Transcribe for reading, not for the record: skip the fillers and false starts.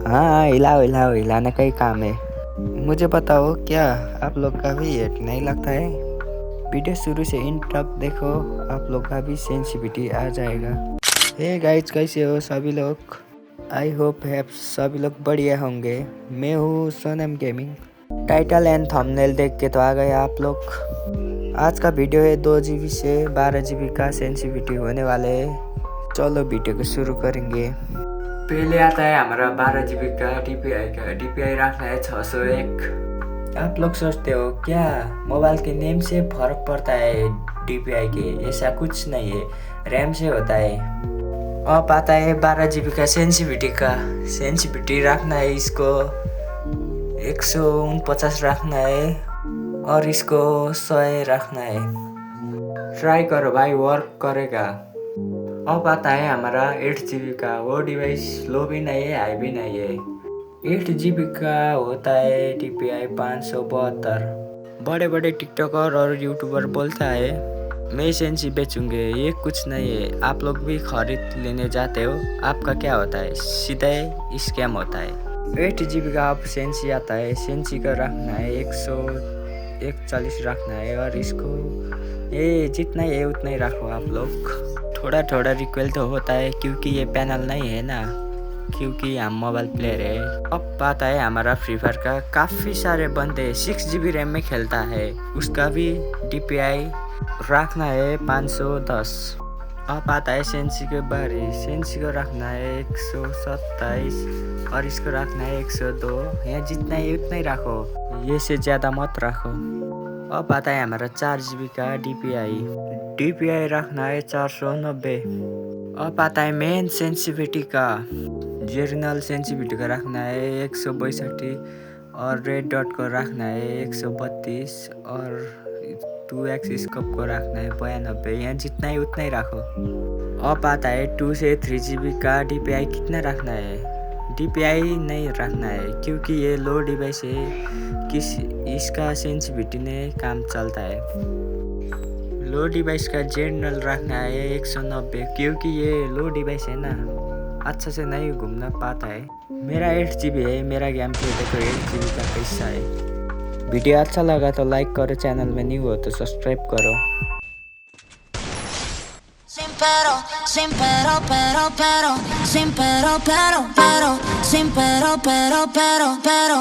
हाँ, हिलाओ हिलाओ, हिलाने का ही काम है। मुझे बताओ, क्या आप लोग का भी हेट नहीं लगता है? वीडियो शुरू से इन तक देखो, आप लोग का भी सेंसिटिविटी आ जाएगा। हे गाइस, कैसे हो सभी लोग? आई होप है सभी लोग बढ़िया होंगे। मैं हूँ Sonam gaming. Title and thumbnail देख के तो आ गए आप लोग। आज का वीडियो है 2 GB से 12 GB का सेंसिटिविटी होने वाले है। चलो वीडियो को शुरू करेंगे। पहले आता है हमारा 12 GB का DPI का। DPI रखना है 601। आप लोग सोचते हो क्या मोबाइल के नेम से फर्क पड़ता है DPI के? ऐसा कुछ नहीं है, रैम से होता है। अब आता है 12 GB का सेंसिटिविटी का। सेंसिटिविटी रखना है इसको 149 रखना है और इसको 100 रखना है। ट्राई करो भाई, वर्क करेगा। अब आता है हमारा 8 GB का। वो डिवाइस लो भी नहीं है, हाई भी नहीं है। 8 GB का होता है DPI 572। बड़े बड़े टिकटॉकर और यूट्यूबर बोलता है मैं सेंसी बेचूंगे, ये कुछ नहीं है। आप लोग भी खरीद लेने जाते हो, आपका क्या होता है? सीधे स्कैम होता है। 8 GB का आप सेंसी आता है। सेंसी का रखना है 141 रखना है और इसको ये जितना है उतना ही रखो आप लोग। थोड़ा थोड़ा रिक्वेल तो होता है क्योंकि ये पैनल नहीं है ना, क्योंकि हम मोबाइल प्लेयर है। अब आता है हमारा फ्री फायर का। काफ़ी सारे बंदे 6 GB रैम में खेलता है, उसका भी DPI रखना है 510। अब आता है सेंसी के बारे। सेंसी को रखना है 127 और इसको रखना है 102। यहाँ जितना है उतना ही रखो, ये से ज़्यादा मत रखो। अब आता है हमारा 4 GB का DPI रखना है 490। अब आता है मेन सेंसिटिविटी का। जर्नल सेंसिटिविटी का रखना है 162 और रेड डॉट को रखना है 132 और 2x स्कोप को रखना है 92। यहाँ जितना ही उतना ही रखो। अब आता है 2 से 3 GB का। DPI कितना रखना है? DPI नहीं रखना है क्योंकि ये लो डिवाइस है, इसका सेंसिटिविटी ने काम चलता है। लो डिवाइस का जर्नल रखना है 190 क्योंकि ये लो डिवाइस है ना, अच्छा से नहीं घूमना पाता है। मेरा 8 GB है, मेरा गेम प्ले देखो 8 GB का कैसा है। वीडियो अच्छा लगा तो लाइक करो, चैनल में न्यू हो तो सब्सक्राइब करो। Sin pero, sin pero, sin pero, sin pero, pero, sin pero, pero.